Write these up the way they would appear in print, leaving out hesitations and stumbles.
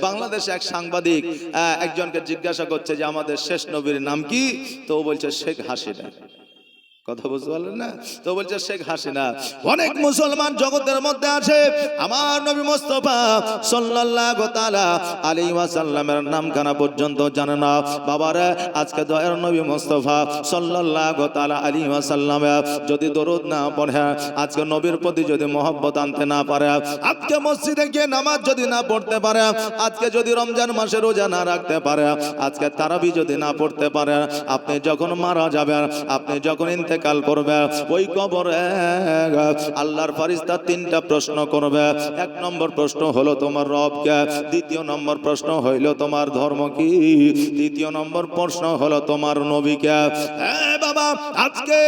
বাংলাদেশে এক সাংবাদিক একজনকে জিজ্ঞাসা করছে যে আমাদের শেষ নবীর নাম কি? তো ও বলছে শেখ হাসিনা। কথা বুঝতে পারলেন না? তো বলছে শেখ হাসিনা। অনেক মুসলমান জগতের মধ্যে আছে আমার নবী মুস্তাফা সাল্লাল্লাহু তাআলা আলাইহি ওয়াসাল্লামের নামখানা পর্যন্ত জানে না। বাবারে আজকে দয়ার নবী মুস্তাফা সাল্লাল্লাহু তাআলা আলাইহি ওয়াসাল্লামে যদি দরুদ না পড়ে, আজকে নবীর প্রতি যদি মহব্বত আনতে না পারে, আজকে মসজিদে গিয়ে নামাজ যদি না পড়তে পারে, আজকে যদি রমজান মাসে রোজা না রাখতে পারে, আজকে তারাবি যদি না পড়তে পারে, আপনি যখন মারা যাবেন, আপনি যখন কাল করবে, ওই কবরে আল্লাহর ফেরেশতা তিনটা প্রশ্ন করবে। এক নম্বর প্রশ্ন হলো তোমার রব কে, দ্বিতীয় নম্বর প্রশ্ন হইল তোমার ধর্ম কি, তৃতীয় নম্বর প্রশ্ন হলো তোমার নবী কে। হ্যাঁ বাবা, আজকে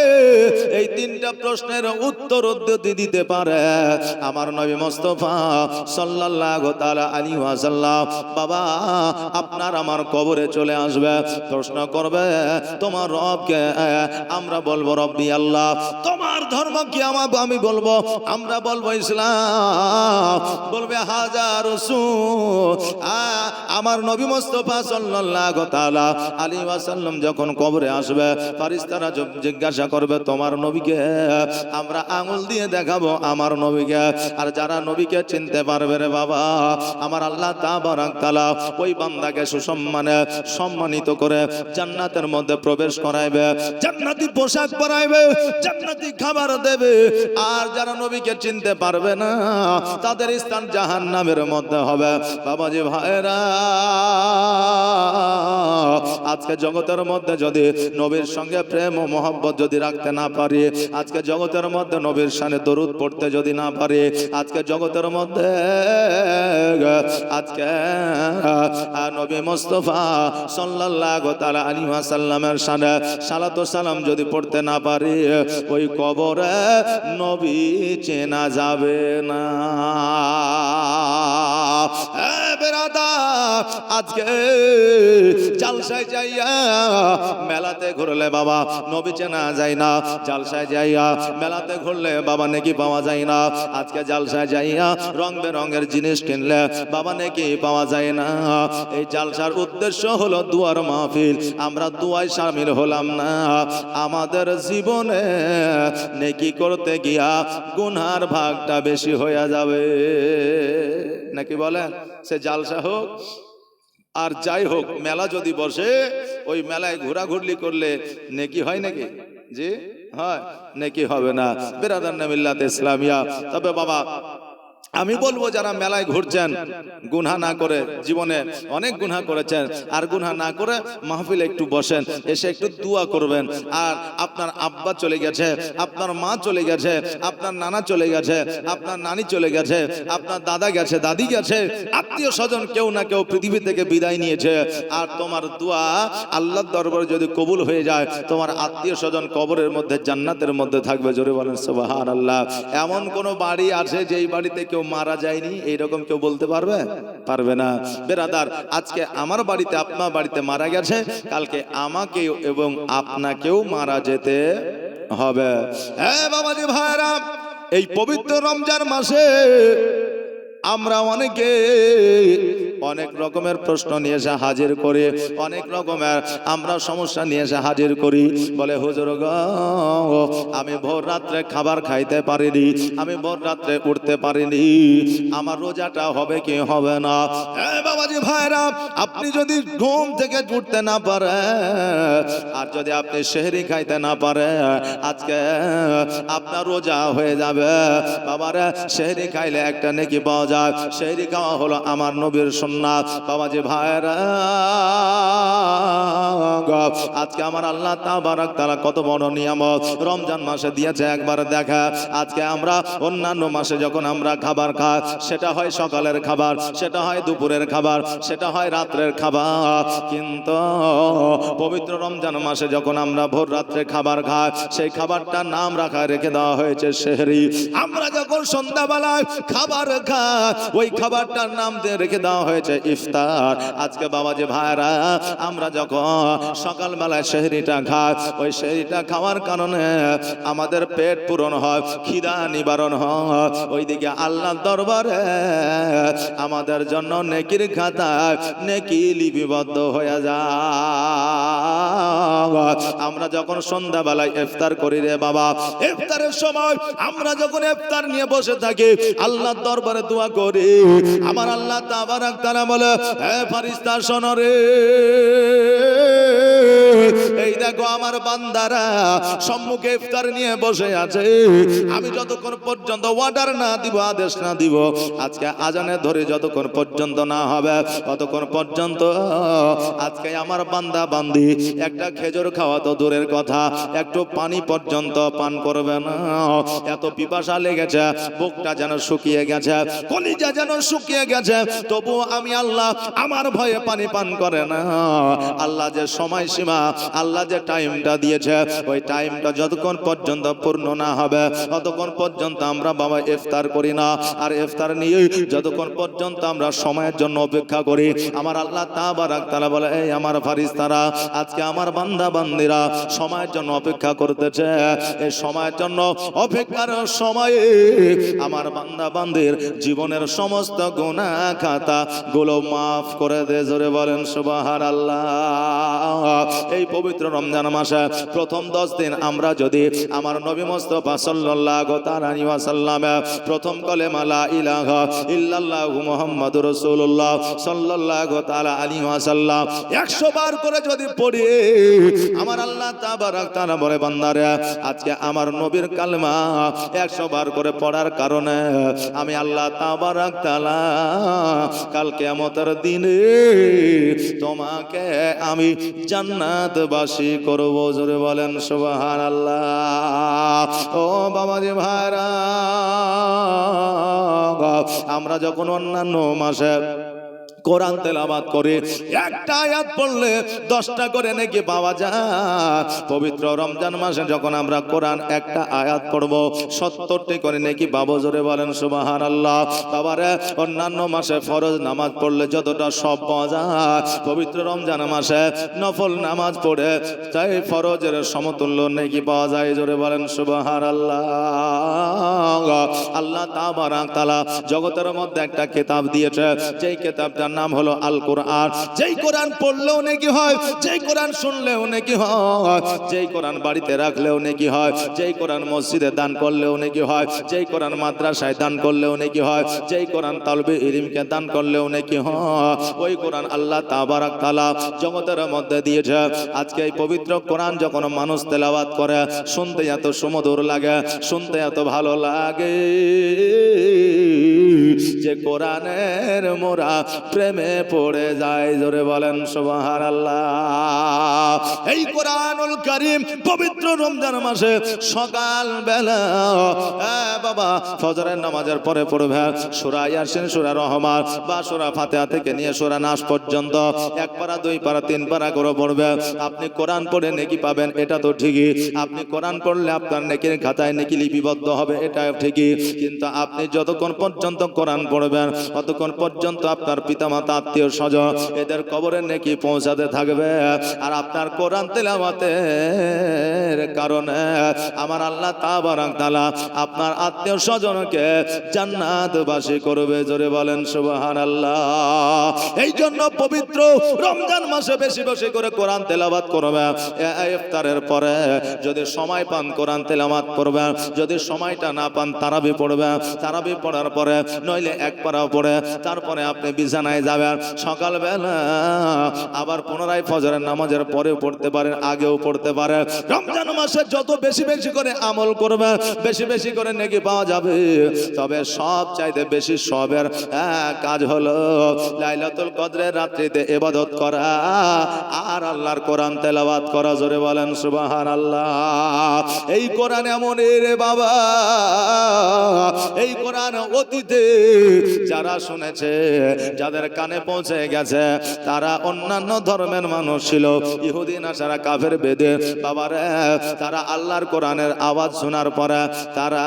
এই তিনটা প্রশ্নের উত্তর যদি দিতে পারে আমার নবী মুস্তাফা সাল্লাল্লাহু তাআলা আলাইহি ওয়াসাল্লাম, বাবা আপনার আমার কবরে চলে আসবে, প্রশ্ন করবে তোমার রব কে। আমরা বলবো রব্বি আল্লাহ। তোমার ধর্ম কি? আমি বলবো, আমরা বলবো ইসলাম। বলবে হাজা রাসূল। আমার নবী মুস্তাফা সাল্লাল্লাহু তাআলা আলাইহি ওয়াসাল্লাম যখন কবরে আসবে, ফেরেশতারা জিজ্ঞাসা করবে তোমার নবীকে। আমরা আঙ্গুল দিয়ে দেখাবো আমার নবীকে। আর যারা নবীকে চিনতে পারবে রে বাবা, আমার আল্লাহ তাবারক তাআলা ওই বান্দাকে সুসম্মানে সম্মানিত করে জান্নাতের মধ্যে প্রবেশ করাইবে, জান্নাতি পোশাক পরাইবে, জান্নাতি খাবার দেবে। আর যারা নবীকে চিনতে পারবে না তাদের স্থান জাহান্নামের মধ্যে হবে। বাবাজি ভাইরা, আজকে জগতের মধ্যে যদি নবীর সঙ্গে প্রেম ও মহব্বত যদি রাখতে না পারি, আজকে জগতের মধ্যে নবীর শানে দরুদ পড়তে যদি না পারি, আজকে জগতের মধ্যে আজকে নবী মুস্তাফা সাল্লাল্লাহু তাআলা আলাইহি ওয়াসাল্লামের শানে সালাতু সালাম যদি পড়তে না পারি, ওই কবরে নবী চেনা যাবে না। আজকে জালসায় যাইয়া মেলাতে ঘুরলে বাবা নবী চেনা যায় না, জালসায় যাইয়া মেলাতে ঘুরলে বাবা নেকি পাওয়া যায় না। আজকে জালসায় যাইয়া রং বেরঙের জিনিস কিনলে বাবা নেকি পাওয়া যায় না। এই জালসার উদ্দেশ্য হলো দুয়ার মাহফিল, আমরা দুয়ায় শামিল হলাম না। আমাদের জীবনে নেকি করতে গিয়া গুনার ভাগটা বেশি হয়ে যাবে, নাকি বলেন? সে জালসা হোক আর যাই হোক, মেলা যদি বসে, ওই মেলায় ঘোরাঘুরলি করলে নেকি হয় নাকি? জি হয়, নেকি হবে না। বেরাদার মিল্লাত ইসলামিয়া। তবে বাবা আমি বলবো যারা মেলায় ঘুরছেন, গুনাহ না করে, জীবনে অনেক গুনাহ করেছেন, আর গুনাহ না করে মাহফিলে একটু বসেন, এসে একটু দোয়া করবেন। আর আপনার আব্বা চলে গেছে, আপনার মা চলে গেছে, আপনার নানা চলে গেছে, আপনার নানি চলে গেছে, আপনার দাদা গেছে, দাদি গেছে, আত্মীয় স্বজন কেউ না কেউ পৃথিবী থেকে বিদায় নিয়েছে। আর তোমার দোয়া আল্লাহর দরবারে যদি কবুল হয়ে যায়, তোমার আত্মীয় স্বজন কবরের মধ্যে জান্নাতের মধ্যে থাকবে। জোরে বলেন সুবহানাল্লাহ। এমন কোন বাড়ি আছে যেই বাড়িতে কেউ মারা যায়নি? এইরকম কেউ বলতে পারবে? পারবে না। বেরাদার, আজকে আমার বাড়িতে আপনার বাড়িতে মারা গেছে, কালকে আমাকে এবং আপনাকেও মারা যেতে হবে। হ্যাঁ বাবাজি ভাইরা, এই পবিত্র রমজান মাসে আমরা অনেকে অনেক রকমের প্রশ্ন নিয়ে এসে হাজির করি, অনেক রকমের আমরা সমস্যা নিয়ে এসে হাজির করি। বলে হুজুর গো, আমি ভোর রাত্রে খাবার খাইতে পারিনি, আমি ভোর রাত্রে উঠতে পারিনি, আমার রোজাটা হবে কি হবে না? হ্যাঁ বাবাজি ভাইরা, আপনি যদি ঘুম থেকে উঠতে না পারে, আর যদি আপনি সেহরি খাইতে না পারে, আজকে আপনার রোজা হয়ে যাবে। বাবারা, সেহরি খাইলে একটা নেকি পাওয়া যায়, সেহরি খাওয়া হলো আমার নবীর সুন্নাত। বাবাজি ভাইরা, আজকে আমার আল্লাহ তাবারক তাআলা কত বড় নিয়ামত রমজান মাসে দিয়েছে একবার দেখা। আজকে আমরা অন্যান্য মাসে যখন আমরা খাবার খাই, সেটা হয় সকালের খাবার, সেটা হয় দুপুরের খাবার, সেটা হয় রাত্রের খাবার, কিন্তু পবিত্র রমজান মাসে যখন আমরা ভোর রাত্রে খাবার খাই, সেই খাবারটার নাম রেখে দেওয়া হয়েছে সেহরি। আমরা যখন সন্ধ্যাবেলায় খাবার খাই, ওই খাবারটার নাম দিয়ে রেখে দেওয়া হয়েছে হয়েছে ইফতার। আজকে বাবাজি ভাইরা আমরা যখন সকালবেলায় সেহরিটা খাই, ওই সেহরিটা খাওয়ার কারণে আমাদের পেট পূরণ হয়, খিদা নিবারণ হয়, ওইদিকে আল্লাহর দরবারে আমাদের জন্য নেকির খাতায় নেকি লিপিবদ্ধ হয়ে যায়। আমরা যখন সন্ধ্যাবেলায় ইফতার করি রে বাবা, ইফতারের সময় আমরা যখন ইফতার নিয়ে বসে থাকি, আল্লাহর দরবারে দোয়া করি, আমার আল্লাহ তাবারাক তাআলা বলে, হে ফেরেশতা শোনো রে, এই দেখো আমার বান্দারা সম্মুখে ইফতার নিয়ে বসে আছে, আমি যতক্ষণ পর্যন্ত অর্ডার না দিব, আদেশ না দিব, আজকে আজানে ধরে যতক্ষণ পর্যন্ত না হবে ততক্ষণ পর্যন্ত আজকে আমার বান্দা বান্দি একটা খেজুর খাওয়া তো দূরের কথা, একটু পানি পর্যন্ত পান করবে না। এত পিপাসা লেগেছে, বুকটা যেন শুকিয়ে গেছে, কলিজা যেন শুকিয়ে গেছে, তবু আমি আল্লাহ আমার ভয়ে পানি পান করে না। আল্লাহ যে সময়সীমা, আল্লাহ যে টাইমটা দিয়েছে, ওই টাইমটা যতক্ষণ পর্যন্ত পূর্ণ না হবে ততক্ষণ পর্যন্ত আমরা বাবা ইফতার করি না। আর ইফতার নিয়ে যতক্ষণ পর্যন্ত আমরা সময়ের জন্য অপেক্ষা করি, আমার আল্লাহ তাবারাক তাআলা বলে, এই আমার ফেরেশতারা আজকে আমার বান্দা বান্দিরা সময়ের জন্য অপেক্ষা করতেছে, এই সময়ের জন্য অপেক্ষার সময়ে আমার বান্দা বান্দির জীবনের সমস্ত গুনাহ খাতা গুলো মাফ করে দে। জোরে বলেন সুবহানাল্লাহ। এই পবিত্র রমজান মাসে প্রথম 10 দিন আমরা যদি আমার নবী মুস্তাফা সাল্লাল্লাহু আলাইহি ওয়াসাল্লাম প্রথম কলেমা লা ইলাহা ইল্লাল্লাহু মুহাম্মাদুর রাসূলুল্লাহ সাল্লাল্লাহু তাআলা আলাইহি ওয়াসাল্লাম 100 বার করে যদি পড়ি, আমার আল্লাহ তাবারাক তাআলা বলে, বান্দারে আজকে আমার নবীর কালেমা 100 বার করে পড়ার কারণে আমি আল্লাহ তাবারাক তাআলা কাল কিয়ামতের দিনে তোমাকে আমি জান্নাতবাসী করব। জোরে বলেন সুবহানাল্লাহ। ও বাবাজি ভাইরা, আমরা যখন অন্যান্য মাসে কোরআন তেলাওয়াত করে একটা আয়াত পড়লে 10টা করে নেকি পাওয়া যায়, পবিত্র রমজান মাসে যখন আমরা কোরআন একটা আয়াত পড়ব 70টি করে নেকি পাবো। জোরে বলেন সুবহানাল্লাহ। তারপরে অন্যান্য মাসে ফরজ নামাজ পড়লে যতটা সব পাওয়া যায়, পবিত্র রমজান মাসে নফল নামাজ পড়ে তাই ফরজের সমতুল্য নেকি পাওয়া যায়। জোরে বলেন সুবহানাল্লাহ। আল্লাহ তাবারাক তাআলা জগতের মধ্যে একটা কিতাব দিয়েছে, যেই কিতাবটার নাম হলো আল কোরআন। যেই কোরআন পড়লেও নেকি হয়, যেই কোরআন শুনলেও নেকি হয়, যেই কোরআন বাড়িতে রাখলেও নেকি হয়, যেই কোরআন মসজিদে দান করলেও নেকি হয়, যেই কোরআন মাদ্রাসায় দান করলেও নেকি হয়, যেই কোরআন তালবে ইলমকে দান করলেও নেকি হয়, ওই কোরআন আল্লাহ তাবারাক তাআলা জগতের মধ্যে দিয়েছে। আজকে এই পবিত্র কোরআন যখন মানুষ তেলাওয়াত করে, শুনতে এত সুমধুর লাগে, শুনতে এত ভালো লাগে যে কোরআনের মোরা প্রেমে পড়ে যায়। জোরে বলেন সুবহানাল্লাহ। এই কোরআনুল কারীম পবিত্র রমজান মাসে সকাল বেলা বাবা ফজরের নামাজের পরে পড়বে সূরা ইয়াসিন, সূরা রহমান বা সূরা ফাতিহা থেকে নিয়ে সূরা নাস পর্যন্ত 1 পারা 2 পারা 3 পারা করে পড়বে। আপনি কোরআন পড়ে নেকি পাবেন, এটা তো ঠিকই। আপনি কোরআন পড়লে আপনার নেকির খাতায় নেকি লিপিবদ্ধ হবে, এটা ঠিকই। কিন্তু আপনি যতক্ষণ পর্যন্ত কোরআন পড়বেন ততক্ষণ পর্যন্ত আপনার পিতামাতা, আত্মীয় স্বজন এদের কবরে নেকি পৌঁছাতে থাকবে। আর আপনার কোরআন তেলাওয়াতের কারণে আমার আল্লাহ তাবারাক তাআলা আপনার আত্মীয় স্বজনকে জান্নাতবাসী করবে। জোরে বলেন সুবহানাল্লাহ। এই জন্য পবিত্র রমজান মাসে বেশি বেশি করে কোরআন তেলাওয়াত করবেন। ইফতারের পরে যদি সময় পান কোরআন তেলাওয়াত করবেন, যদি সময়টা না পান তারাবি পড়বেন। তারাবি পড়ার পরে নইলে 1 পারা পড়ে তারপরে আপনি বিছানায় যাবেন। সকালবেলা আবার পুনরায় ফজরের নামাজের পরেও পড়তে পারেন, আগেও পড়তে পারেন। রমজান মাসে যত বেশি বেশি করে আমল করবেন, বেশি বেশি করে নেকি পাওয়া যাবে। তবে সব চাইতে বেশি সবের কাজ হলো লাইলাতুল কদরের রাত্রিতে ইবাদত করা আর আল্লাহর কোরআন তেলাওয়াত করা। জোরে বলেন সুবহানাল্লাহ। এই কোরআন এমন রে বাবা, এই কোরআন অতীতে যারা শুনেছে, যাদের কানে পৌঁছে গেছে, তারা অন্যান্য ধর্মের মানুষ ছিল, ইহুদি নাসারা কাফের বেদের বাবারে তারা আল্লাহর কোরআনের আওয়াজ শোনার পরে তারা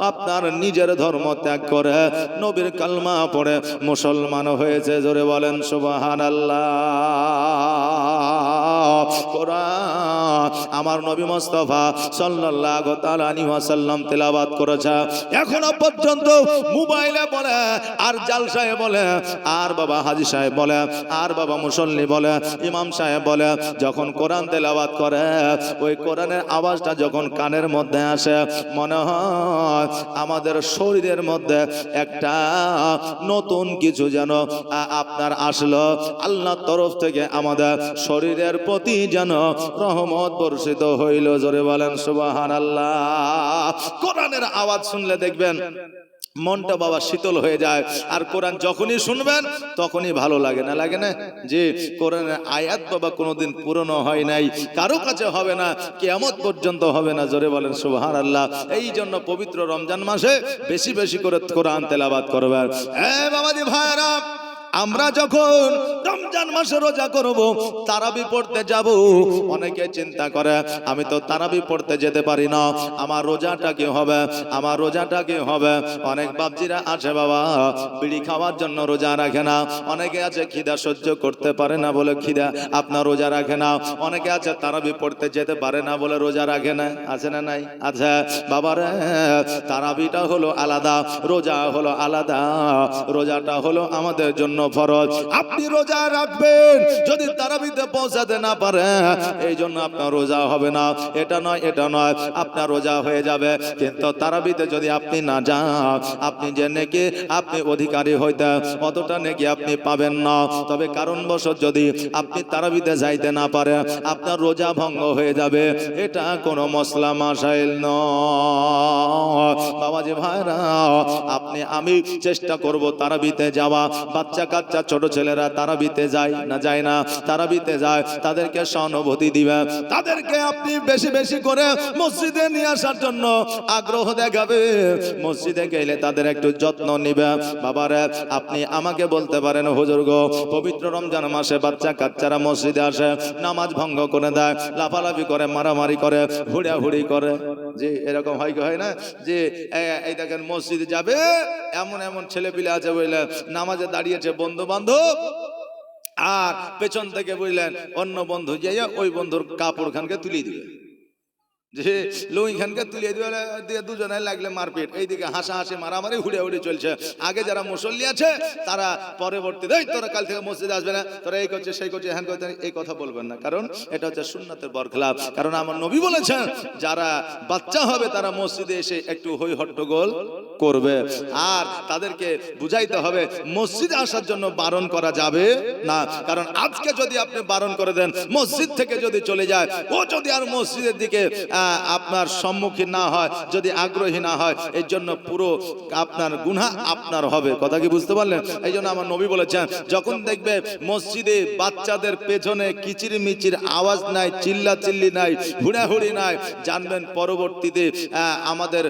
আপনার নিজের ধর্ম ত্যাগ করে নবীর কালমা পড়ে মুসলমান হয়েছে। জোরে বলেন সুবহানাল্লাহ। কোরআন আমার নবী মুস্তাফা সাল্লাল্লাহু তাআলা আলাইহি ওয়াসাল্লাম তেলাওয়াত করেছে। এখনো পর্যন্ত মোবাইলে বলে, আর জালসায় বলে, আর বাবা হাজী সাহেব বলে, আর বাবা মুসল্লি বলে, ইমাম সাহেব বলে, যখন কোরআন তেলাওয়াত করে ওই কোরআনের আওয়াজটা যখন কানের মধ্যে আসে মনে হয় আমাদের শরীরের মধ্যে একটা নতুন কিছু যেন আপনার আসলো আল্লাহর তরফ থেকে, আমাদের শরীরের প্রতি যেন রহমত বর্ষিত হইল। জোরে বলেন সুবহানাল্লাহ। কোরআনের আওয়াজ শুনলে দেখবেন মনটা বাবা শীতল হয়ে যায়। আর কোরআন যখনই শুনবেন তখনই ভালো লাগে, না লাগে না? যে কোরআনের আয়াত বাবা কোনোদিন পুরনো হয় নাই, কারো কাছে হবে না, কিয়ামত পর্যন্ত হবে না। জোরে বলেন সুবহানাল্লাহ। এই জন্য পবিত্র রমজান মাসে বেশি বেশি করে কোরআন তেলাওয়াত করবেন। বাবাজি ভাইরা, আমরা যখন রমজান মাসে রোজা করব, তারাবি পড়তে যাব, অনেকে চিন্তা করে আমি তো তারাবি পড়তে যেতে পারি না, আমার রোজাটা কি হবে, আমার রোজাটা কি হবে। অনেক বাপজিরা আছে বাবা বিড়ি খাওয়ার জন্য রোজা রাখে না, অনেকে আছে খিদা সহ্য করতে পারে না বলে খিদা আপনার রোজা রাখে না, অনেকে আছে তারাবি পড়তে যেতে পারে না বলে রোজা রাখে না। আছে না নাই? আচ্ছা বাবারে, তারাবিটা হলো আলাদা, রোজা হলো আলাদা। রোজাটা হলো আমাদের জন্য ফরজ। আপনি রোজা রাখবেন, যদি তারাবিতে পৌঁছাতে না পারে এই জন্য আপনার রোজা হবে না, এটা নয়, এটা নয়, আপনার রোজা হয়ে যাবে। কিন্তু তারাবিতে যদি আপনি না যান, আপনি যে নেকি আপনি অধিকারী হইতে অতটা নেকি আপনি পাবেন না। তবে কারণবশত যদি আপনি তারাবিতে যাইতে না পারে আপনার রোজা ভঙ্গ হয়ে যাবে, এটা কোনো মশলা মাসাইল নয়। বাবাজি ভাইরা, আপনি আমি চেষ্টা করব তারাবিতে যাওয়া। বাচ্চা কাচ্চা ছোট ছেলেরা তারাবিতে যায় না, যায় না? তারাবিতে যায়, তাদেরকে সহানুভূতি দিবে, তাদেরকে আপনি বেশি বেশি করে মসজিদে নিয়ে আসার জন্য আগ্রহ দেখাবে। মসজিদে গেলে তাদের একটু যত্ন নিবে। বাবারে, আপনি আমাকে বলতে পারেন হুজুর গো, পবিত্র রমজান মাসে বাচ্চা কাচ্চারা মসজিদে আসে, নামাজ ভঙ্গ করে দেয়, লাফালাফি করে, মারামারি করে, হুড়াহুড়ি করে, যে এরকম হয় কি হয় না? যে এই দেখেন মসজিদে যাবে, এমন এমন ছেলে পিলে আছে বুঝলেন, নামাজে দাঁড়িয়েছে বন্ধু বান্ধব, আর পেছন থেকে বুঝলেন অন্য বন্ধু যাইয়া ওই বন্ধুর কাপড় খানকে তুলে দিবে, যে লুই খানকে তুলিয়ে দিয়ে দুজনে লাগলে মারপিট, এইদিকে হাসাহাসি মারামারি হুড়ে চলছে। আগে যারা মুসল্লি আছে তারা পরবর্তীতে তোরা কাল থেকে মসজিদে আসবে না, তোরা এই করছে সেই করছে হ্যান করছে, এই কথা বলবেন না, কারণ এটা হচ্ছে সুন্নাতের বরখলাফ। কারণ আমার নবী বলেছেন যারা বাচ্চা হবে তারা মসজিদে এসে একটু হই হট্টগোল করবে, আর তাদেরকে বুঝাইতে হবে মসজিদে আসার জন্য বারণ করা যাবে না। কারণ আজকে যদি আপনি বারণ করে দেন, মসজিদ থেকে যদি চলে যায়, ও যদি আর মসজিদের দিকে আপনার সম্মুখীন না হয়, যদি আগ্রহী না হয়, এর জন্য পুরো আপনার গুনাহ আপনার হবে। কথা কি বুঝতে পারলেন? এই জন্য আমার নবী বলেছেন, যখন দেখবে মসজিদে বাচ্চাদের পেছনে কিচির মিচির আওয়াজ নাই, চিল্লা চিল্লি নাই, হুড়াহুড়ি নাই, জানবেন পরবর্তীতে আমাদের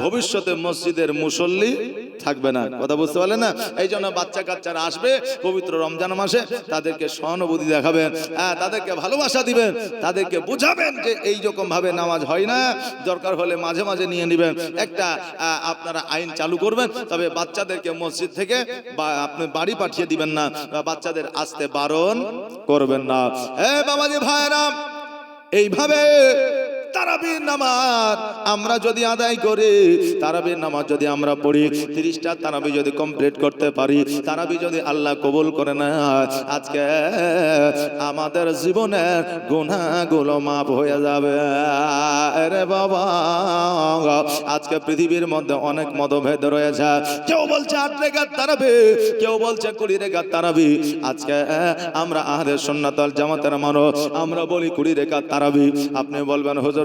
ভবিষ্যতে মসজিদের মুসল্লি থাকবে না। কথা বুঝতে পারলেন না? এই জন্য বাচ্চা কাচ্চারা আসবে পবিত্র রমজান মাসে, তাদেরকে সহানুভূতি দেখাবেন, তাদেরকে ভালোবাসা দিবেন, তাদেরকে বুঝাবেন যে এই রকম ভাবে নামাজ হয় না, দরকার হলে মাঝে মাঝে নিয়ে নেবেন, একটা আপনারা আইন চালু করবেন। তবে বাচ্চাদেরকে মসজিদ থেকে আপনি বাড়ি পাঠিয়ে দিবেন না, বাচ্চাদের আসতে বারণ করবেন না। বাবাজি ভাইরা, এইভাবে তারাবির নামাজ আমরা যদি আদায় করি, তারাবির নামাজ যদি আমরা পড়ি, 30টা তারাবি যদি কমপ্লিট করতে পারি, তারাবি যদি আল্লাহ কবুল করে না, আজকে আমাদের জীবনের গুনাহগুলো মাফ হয়ে যাবে। আরে বাবা, আজকে পৃথিবীর মধ্যে অনেক মতভেদ রয়েছে, কেউ বলছে 8 রাকাত তারাবি, কেউ বলছে 20 রাকাত তারাবি। আজকে আমরা আহলে সুন্নাত ওয়াল জামাতের মানুষ, আমরা বলি 20 রাকাত তারাবি। আপনি বলবেন হুজুর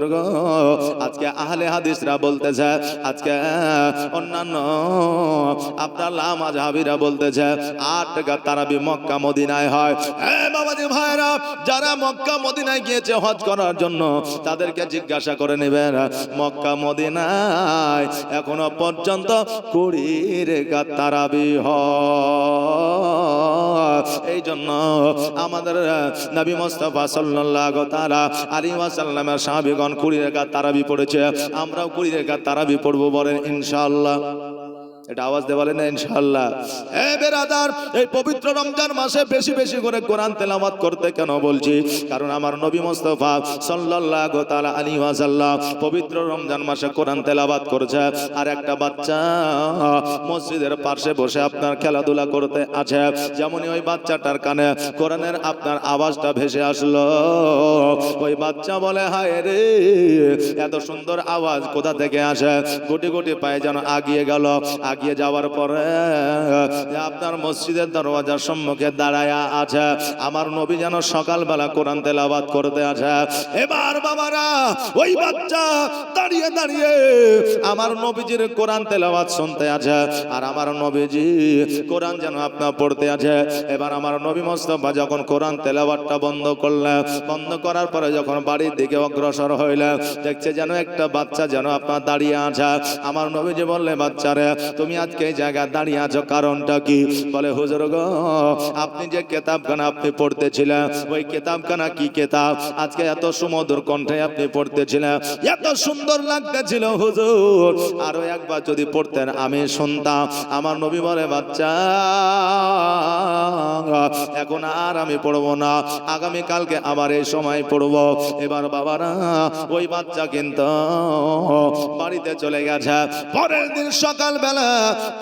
আজকে আহলে হাদিসরা বলতেছে, আজকে অন্যান্য আপনার লামাযহাবীরা বলতেছে 8 রাকাত তারাবি মক্কা মদিনায় হয়। বাবাজি ভাইরা, যারা মক্কা মদিনায় গিয়েছে হজ করার জন্য, তাদেরকে জিজ্ঞাসা করে নেবেন মক্কা মদিনায় এখনো পর্যন্ত 20 রাকাত তারাবি হয়। এই এই জন্য আমাদের নবী মুস্তাফা সাল্লাল্লাহু তাআলা আলাইহি ওয়াসাল্লামের সাহাবীগণ 20 রাকাত তারাবি পড়েছে, আমরাও 20 রাকাত তারাবি পড়বো, বলেন ইনশাআল্লাহ। এটা আওয়াজ দিয়ে বলেন না ইনশাআল্লাহ। এ বেরাদার, এই পবিত্র রমজান মাসে বেশি বেশি করে কোরআন তেলাওয়াত করতে কেন বলছি? কারণ আমার নবী মুস্তাফা সাল্লাল্লাহু তাআলা আলাইহি ওয়াসাল্লাম পবিত্র রমজান মাসে কোরআন তেলাওয়াত করেছে, আর একটা বাচ্চা মসজিদের পাশে বসে আপনার খেলাধুলা করতে আছে, যেমনই ওই বাচ্চাটার কানে কোরআনের আপনার আওয়াজটা ভেসে আসলো, ওই বাচ্চা বলে হায় রে, এত সুন্দর আওয়াজ কোথা থেকে আসে? গুটি গুটি পায়ে যেন আগিয়ে গেল। আগিয়ে যাওয়ার পরে আপনার মসজিদের দরওয়াজার সম্মুখে দাঁড়ায়া আছে, আমার নবী যেন সকালবেলা কোরআন তেলাওয়াত করতে আছে। এবার বাবারা, ওই বাচ্চা দাঁড়িয়ে দাঁড়িয়ে আমার নবীজির কোরআন তেলাওয়াত শুনতে আছে, আর আমার নবীজি কোরআন যেন আপনার পড়তে আছে। এবার আমার নবী মুস্তাফা যখন কোরআন তেলাওয়াতটা বন্ধ করলেন, বন্ধ করার পরে যখন বাড়ির দিকে অগ্রসর হইলেন, দেখছে যেন একটা বাচ্চা যেন আপনার দাঁড়িয়ে আছে। আমার নবীজি বললে, বাচ্চারে তুমি আজকে এই জায়গায় দাঁড়িয়ে আছো, কারণটা কি? বলে হুজুর গো, আপনি যে কিতাবখানা আপনি পড়তেছিলেন, ওই কিতাবখানা কি কিতাব? আজকে এত সুমধুর কণ্ঠে আপনি পড়তেছিলেন, এত সুন্দর লাগতেছিল হুজুর, আরো একবার যদি পড়তেন আমি শুনতাম। আমার নবী বলে, বাচ্চা এখন আর আমি পড়বো না, আগামী কালকে আবার এই সময় পড়বো। এবার বাবারা, ওই বাচ্চা কিন্তু বাড়িতে চলে গেছে। পরের দিন সকালবেলা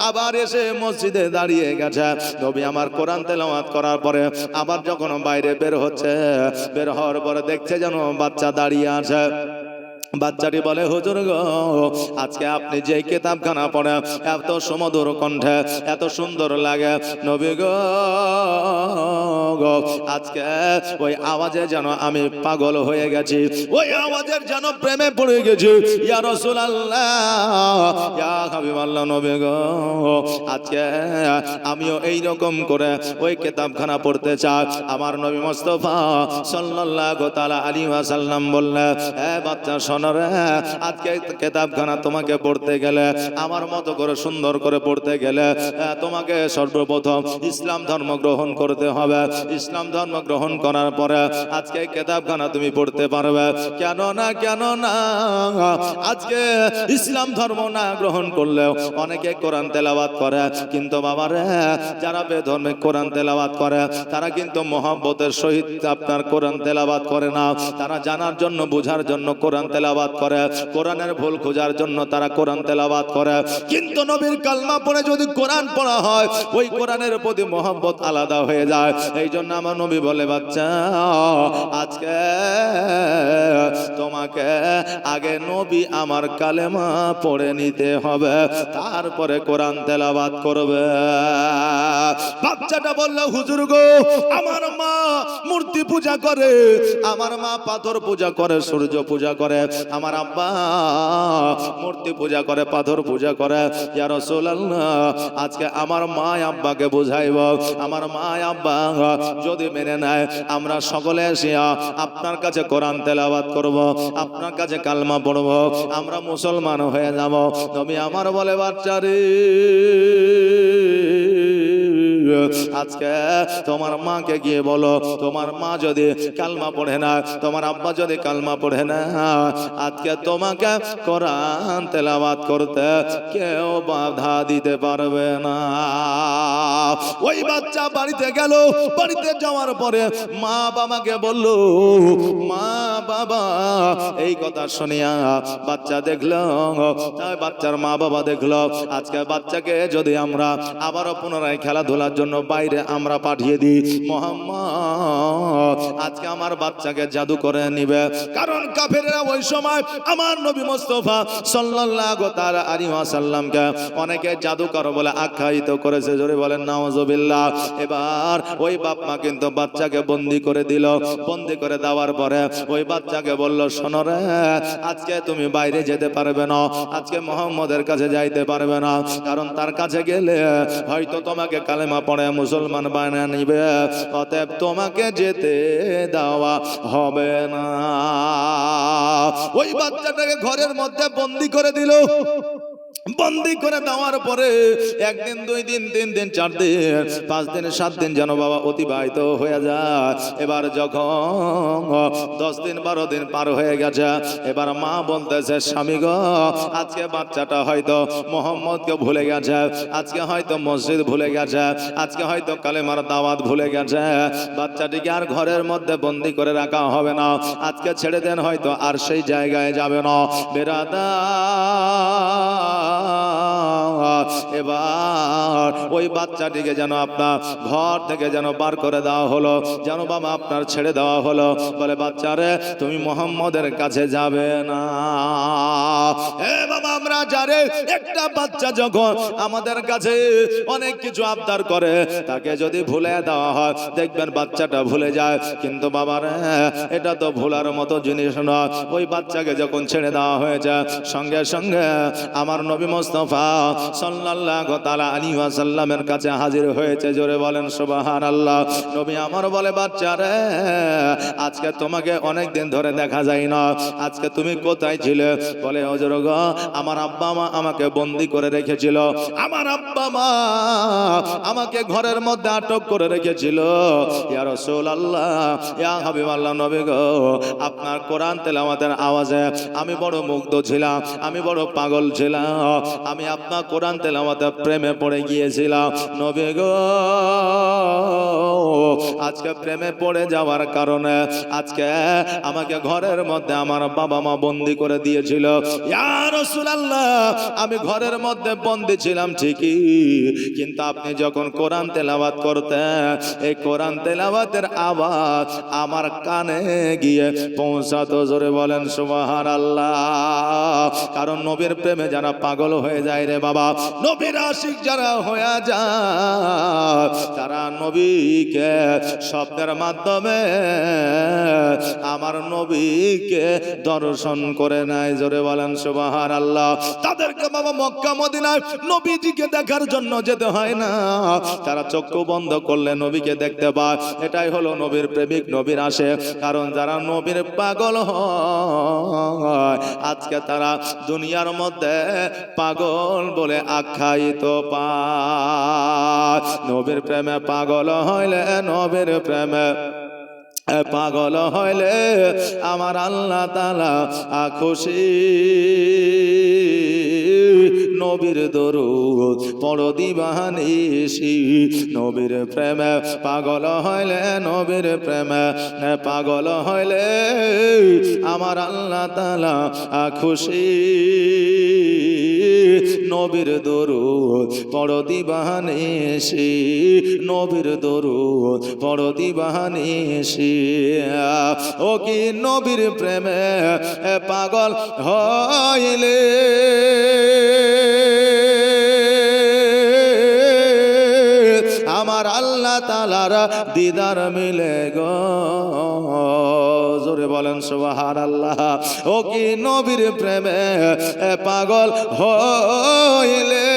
আবার এসে মসজিদে দাঁড়িয়ে গেছে। নবী আমার কোরআন তেলাওয়াত করার পরে আবার যখন বাইরে বের হচ্ছে, বের হওয়ার পরে দেখছে যেন বাচ্চা দাঁড়িয়ে আছে। বাচ্চাটি বলে, হুজুর গো, আজকে আপনি যে কিতাবখানা পড়ে এত সুমধুর কণ্ঠে এত সুন্দর লাগে, নবী গো, আজকে ওই আওয়াজে যেন আমি পাগল হয়ে গেছি, ওই আওয়াজের যেন প্রেমে পড়ে গেছি। ইয়া রাসূলুল্লাহ, ইয়া হাবিবাল্লাহ, নবী গো, আজকে আমিও এই রকম করে ওই কিতাবখানা পড়তে চাই। আমার নবী মুস্তাফা সাল্লাল্লাহু তাআলা আলাইহি ওয়াসাল্লাম বললেন, এ বাচ্চা শোনো রে, আজকে কিতাবখানা তোমাকে পড়তে গেলে, আমার মতো করে সুন্দর করে পড়তে গেলে, তোমাকে সর্বপ্রথম ইসলাম ধর্ম গ্রহণ করতে হবে। ইসলাম ধর্ম গ্রহণ করার পরে আজকে কিতাবখানা তুমি পড়তে পারবে। কেন না, কেন না, আজকে ইসলাম ধর্ম না গ্রহণ করলেও অনেকে কোরআন তেলাওয়াত করে, কিন্তু বাবারে, যারা বেধর্মে কোরআন তেলাওয়াত করে তারা কিন্তু মহব্বতের সহিত আপনার কোরআন তেলাওয়াত করে না। তারা জানার জন্য, বোঝার জন্য কোরআন তেলাওয়াত করে, কোরআনের ভুল খোঁজার জন্য তারা কোরআন তেলাওয়াত করে। কিন্তু নবীর কালমা পড়ে যদি কোরআন পড়া হয়, ওই কোরআনের প্রতি মহব্বত আলাদা হয়ে যায়। এই জন্য আমার নবী বলে, বাচ্চা আজকে তোমাকে আগে নবী আমার কালেমা পড়ে নিতে হবে, তারপরে কোরআন তেলাওয়াত করবে। বাচ্চাটা বলল, হুজুর গো, আমার মা মূর্তি পূজা করে, আমার মা পাথর পূজা করে, সূর্য পূজা করে, আমার আব্বা মূর্তি পূজা করে, পাথর পূজা করে। ইয়া রাসূলুল্লাহ, আজকে আমার মা আব্বাকে বুঝাইব, আমার মা আব্বা যদি মেনে নেয়, আমরা সকলে এসে আপনার কাছে কোরআন তেলাওয়াত করব, আপনার কাছে কালমা পড়ব, আমরা মুসলমান হয়ে যাব। নবী আমার বলে, বাচ্চারে, আজকে তোমার মাকে গিয়ে বলো, তোমার মা যদি কালমা পড়ে না, তোমার আব্বা যদি কালমা পড়ে না, আজকে তোমাকে কোরআন তেলাওয়াত করতে কেউ বাধা দিতে পারবে না। ওই বাচ্চা বাড়িতে গেল, বাড়িতে যাওয়ার পরে মা বাবাকে বলল, মা বাবা এই কথা শুনিয়া বাচ্চা দেখলো, বাচ্চার মা বাবা দেখলো, আজকে বাচ্চাকে যদি আমরা আবারও পুনরায় খেলাধুলার জন্য বাইরে আমরা পাঠিয়ে দিই, মোহাম্মদ আজকে আমার বাচ্চাকে জাদু করে নিবে। কারণ কাফেররা ওই সময় আমার নবী মুস্তাফা সাল্লাল্লাহু তাআলা আলাইহি ওয়াসাল্লামকে অনেকে জাদুকর বলে আখ্যায়িত করেছে, জোরে বলেন নাউজুবিল্লাহ। এবার ওই বাপ মা কিন্তু বাচ্চাকে বন্দি করে দিল। বন্দি করে দেওয়ার পরে ওই বাচ্চাকে বলল, শোনো রে, আজকে তুমি বাইরে যেতে পারবে না, আজকে মুহাম্মদের কাছে যাইতে পারবে না, কারণ তার কাছে গেলে হয়তো তোমাকে কালেমা পড়ে মুসলমান বানিয়ে নিবে, অতএব তোমাকে যেতে দেওয়া হবে না। ওই বাচ্চাটাকে ঘরের মধ্যে বন্দি করে দিল। বন্দি করে দেওয়ার পরে একদিন, 2 দিন, 3 দিন, 4 দিন, 5 দিন, 7 দিন যেন বাবা অতিবাহিত হয়ে যায়। এবার যখন 10 দিন 12 দিন পার হয়ে গেছে, এবার মা বলতেছে, স্বামী গো, আজকে বাচ্চাটা হয়তো মোহাম্মদকে ভুলে গেছে, আজকে হয়তো মসজিদ ভুলে গেছে, আজকে হয়তো কালেমার দাওয়াত ভুলে গেছে, বাচ্চাটিকে আর ঘরের মধ্যে বন্দি করে রাখা হবে না, আজকে ছেড়ে দেন, হয়তো আর সেই জায়গায় যাবে না। এবার ওই বাচ্চাটিকে যেন আপনার ঘর থেকে যেন বার করে দেওয়া হলো, যেন বাবা আপনার ছেড়ে দেওয়া হলো। বলে, বাচ্চারে তুমি মোহাম্মদের কাছে যাবে না। এ বাবা, আমরা যারে একটা বাচ্চা যখন আমাদের কাছে অনেক কিছু আবদার করে, তাকে যদি ভুলে দেওয়া হয়, দেখবেন বাচ্চাটা ভুলে যায়। কিন্তু বাবারে, এটা তো ভুলার মতো জিনিস নয়। ওই বাচ্চাকে যখন ছেড়ে দেওয়া হয়েছে, সঙ্গে সঙ্গে আমার নবী মুস্তাফা সাল্লাল্লাহু তাআলা আলাইহি ওয়াসাল্লামের কাছে হাজির হয়েছে। জোরে বলেন সুবহানাল্লাহ। নবী আমার বলে, বাচ্চারে, আজকে তোমাকে অনেক দিন ধরে দেখা যায় না, আজকে তুমি কোথায় ছিলে? বলে, হুজুর গো, আমার আব্বা মা আমাকে বন্দি করে রেখেছিল, আমার আব্বা মা আমাকে ঘরের মধ্যে আটক করে রেখেছিল। ইয়া রাসূলুল্লাহ, ইয়া হাবিবাল্লাহ, নবী গো, আপনার কোরআন তেলাওয়াতের আওয়াজে আমি বড় মুগ্ধ ছিলাম, আমি বড় পাগল ছিলাম, আমি আপনার কোরআন তেলাওয়াতের প্রেমে পড়ে গিয়েছিলাম। নবী গো, আজকে প্রেমে পড়ে যাওয়ার কারণে আজকে আমাকে ঘরের মধ্যে আমার বাবা মা বন্দি করে দিয়েছিল। ইয়া রাসূলুল্লাহ, আমি ঘরের মধ্যে বন্দি ছিলাম ঠিকই, কিন্তু আপনি যখন কোরআন তেলাওয়াত করতেন, এই কোরআন তেলাওয়াতের আওয়াজ আমার কানে গিয়ে পৌঁছাতো। জোরে বলেন সুবহানাল্লাহ। কারণ নবীর প্রেমে যারা পাগল হয়ে যায় রে বাবা, নবীর আশিক যারা হয়ে যায়, তারা নবীকে শব্দের মাধ্যমে আমার নবীকে দর্শন করে নেয়। জোরে বলেন সুবহানাল্লাহ। তাদেরকে বাবা মক্কা মদিনায় নবীজিকে দেখার জন্য যেতে হয় না, তারা চক্ষু বন্ধ করলে নবীকে দেখতে পায়। এটাই হলো নবীর প্রেমিক, নবীর আশিক। কারণ যারা নবীর পাগল হয়, আজকে তারা দুনিয়ার মধ্যে পাগল বলে আখ্যায়িত পায়। নবীর প্রেমে পাগল হইলে, নবীর প্রেমে পাগল হইলে আমার আল্লাহ তাআলা খুশি। নবীর দরুদ পড়ো দিবানিশি, নবীর প্রেমে পাগল হইলে, নবীর প্রেমে পাগল হইলে আমার আল্লাহ তাআলা খুশি। নবীর দরুদ পড়ো দিবানিশি, নবীর দরুদ পড়ো দিবানিশি। ও কি নবীর প্রেমে পাগল হইলে আমার আল্লাহ তাআলার দিদার মিলে গো। জোরে বলেন সুবহানাল্লাহ। ও কি নবীর প্রেমে পাগল হইলে